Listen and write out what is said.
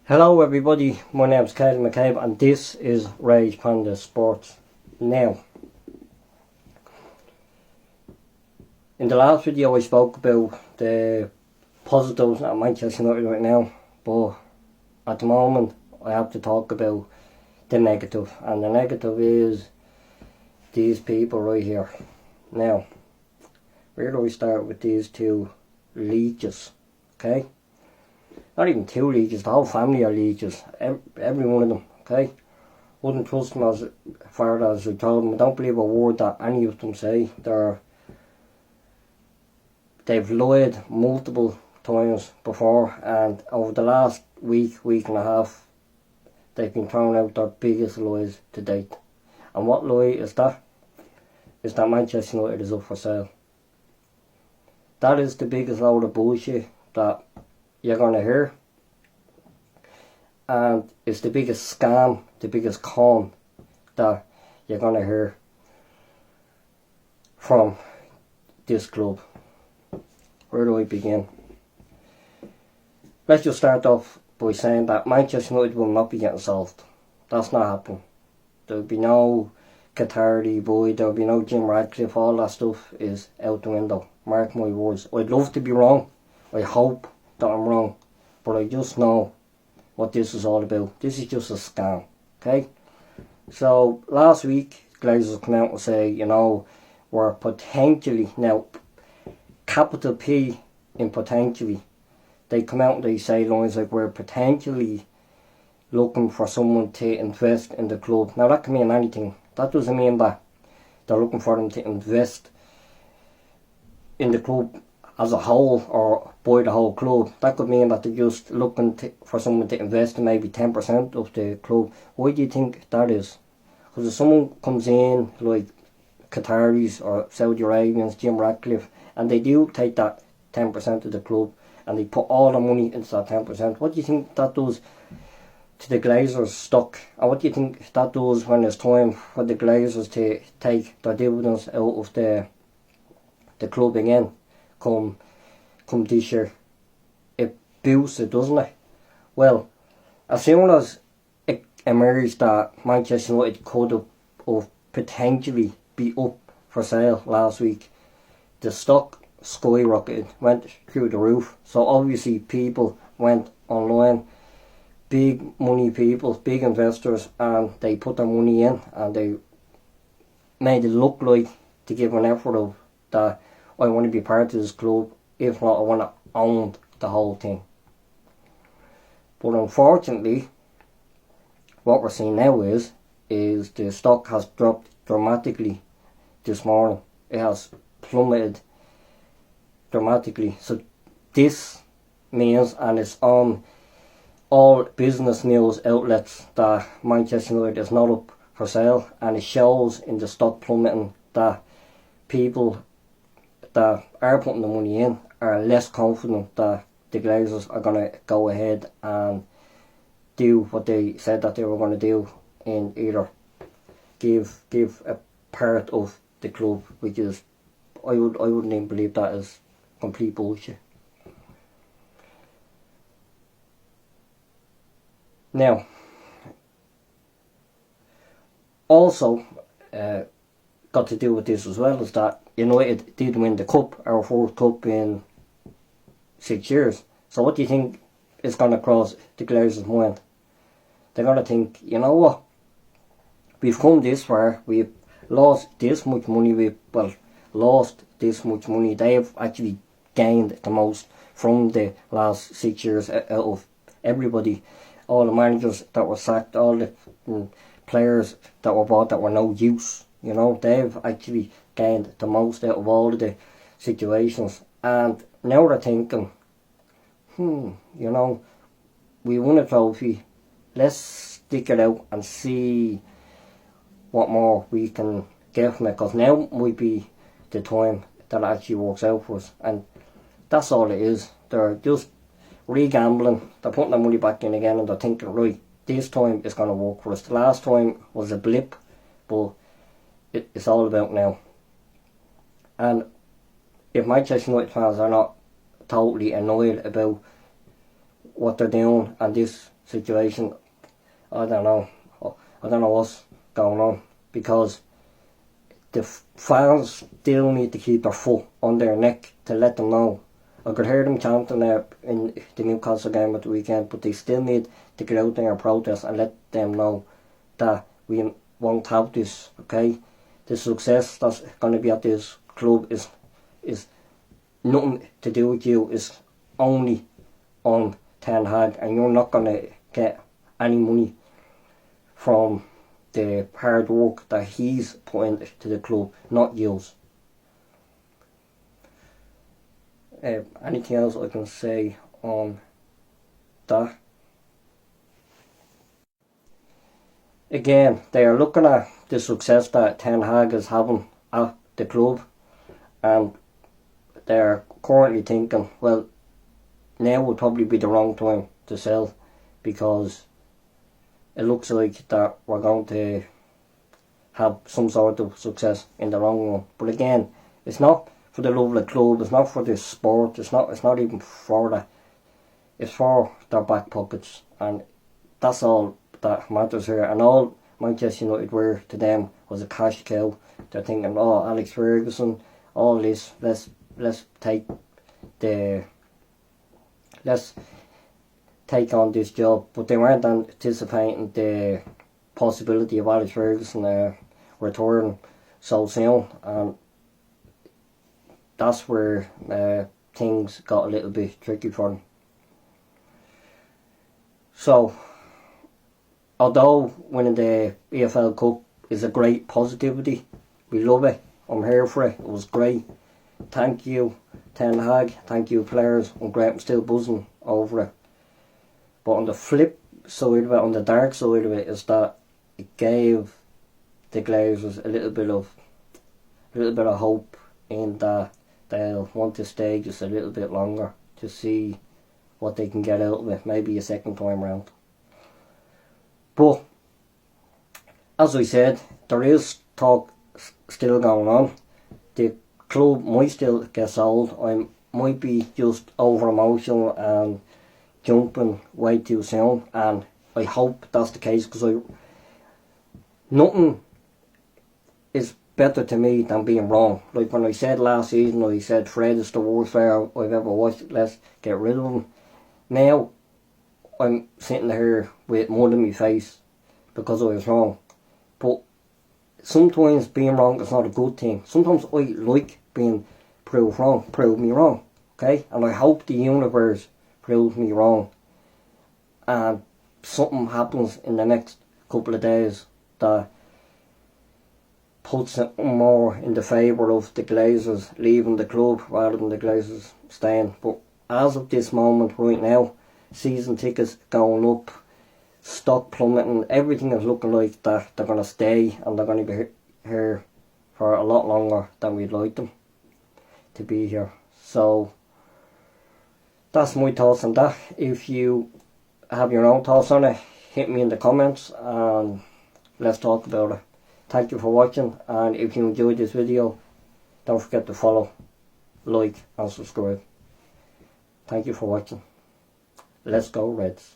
Hello everybody, my name is Kyle McCabe and this is Rage Panda Sports. Now, in the last video I spoke about the positives at Manchester United right now, but at the moment I have to talk about the negative, and the negative is these people right here. Now, where do we start with these two leeches? Okay? Not even two leeches, the whole family are leeches. Every one of them, okay? Wouldn't trust them as far as I told them. I don't believe a word that any of them say. They've lied multiple times before, and over the last week and a half, they've been throwing out their biggest lies to date. And what lie is that? Is that Manchester United is up for sale. That is the biggest load of bullshit that you're going to hear, and it's the biggest scam, the biggest con that you're going to hear from this club. Where do I begin? Let's just start off by saying that Manchester United will not be getting sold. That's not happening. There will be no Qatari boy, there will be no Jim Radcliffe. All that stuff is out the window. Mark my words. I'd love to be wrong. I hope that I'm wrong, but I just know what this is all about. This is just a scam, okay? So last week Glazers come out and say, you know, we're potentially, now capital P in potentially, they come out and they say lines like, we're potentially looking for someone to invest in the club. Now that can mean anything. That doesn't mean that they're looking for them to invest in the club as a whole or buy the whole club. That could mean that they're just looking for someone to invest in maybe 10% of the club. Why do you think that is? Because if someone comes in like Qataris or Saudi Arabians, Jim Radcliffe, and they do take that 10% of the club and they put all the money into that 10%, what do you think that does to the Glazers stock? And what do you think that does when it's time for the Glazers to take their dividends out of the club again? Come this year, it boosts it, doesn't it? Well, as soon as it emerged that Manchester United could have potentially be up for sale last week, the stock skyrocketed, went through the roof. So obviously people went online, big money people, big investors, and they put their money in and they made it look like to give an effort of that I want to be part of this club. If not, I want to own the whole thing. But unfortunately, what we're seeing now is the stock has dropped dramatically this morning. It has plummeted dramatically. So this means, and it's on all business news outlets, that Manchester United is not up for sale, and it shows in the stock plummeting that people that are putting the money in are less confident that the Glazers are going to go ahead and do what they said that they were going to do, in either give a part of the club, which is, I wouldn't even believe that is complete bullshit. Now, also got to do with this as well is that United did win the cup, our fourth cup in 6 years. So what do you think is going to cross the Glazers' mind? They're going to think, you know what, we've come this far, we've lost this much money, lost this much money. They've actually gained the most from the last 6 years out of everybody. All the managers that were sacked, all the players that were bought that were no use. You know, they've actually gained the most out of all of the situations. And now they're thinking, you know, we won a trophy, let's stick it out and see what more we can get from it, because now might be the time that actually works out for us. And that's all it is. They're just re-gambling, they're putting their money back in again, and they're thinking, right, this time it's going to work for us. The last time was a blip, but it's all about now. And if Manchester United fans are not totally annoyed about what they're doing and this situation. I don't know. I don't know what's going on, because the fans still need to keep their foot on their neck to let them know. I could hear them chanting in the Newcastle game at the weekend, but they still need to get out there and protest and let them know that we won't have this, okay? The success that's going to be at this club is nothing to do with you. It's only on Ten Hag, and you're not going to get any money from the hard work that he's put into the club, not yours. Anything else I can say on that? Again, they are looking at the success that Ten Hag is having at the club, and they're currently thinking, well, now would probably be the wrong time to sell, because it looks like that we're going to have some sort of success in the long run. But again, it's not for the love of the club, it's not for the sport, it's not even for that. It's for their back pockets, and that's all that matters here. And all Manchester United were to them was a cash cow. They're thinking, oh, Alex Ferguson, all this, let's take on this job. But they weren't anticipating the possibility of Alex Ferguson returning so soon, and that's where things got a little bit tricky for them. So, although winning the EFL Cup is a great positivity, we love it, I'm here for it, it was great. Thank you Ten Hag, thank you players, I'm still buzzing over it. But on the flip side of it, on the dark side of it, is that it gave the Glazers a little bit of hope in that they'll want to stay just a little bit longer to see what they can get out of it, maybe a second time round. But as I said, there is talk still going on. The club might still get sold. I might be just over emotional and jumping way too soon, and I hope that's the case, because nothing is better to me than being wrong. Like when I said last season, I said Fred is the worst player I've ever watched, let's get rid of him. Now I'm sitting here with mud in my face because I was wrong. But sometimes being wrong is not a good thing. Sometimes I like being proved wrong. Prove me wrong, okay? And I hope the universe proves me wrong, and something happens in the next couple of days that puts it more in the favour of the Glazers leaving the club rather than the Glazers staying. But as of this moment right now, season tickets going up, stock plummeting, everything is looking like that they're going to stay, and they're going to be here for a lot longer than we'd like them to be here. So that's my thoughts on that. If you have your own thoughts on it, hit me in the comments and let's talk about it. Thank you for watching, and if you enjoyed this video, don't forget to follow, like and subscribe. Thank you for watching. Let's go Reds.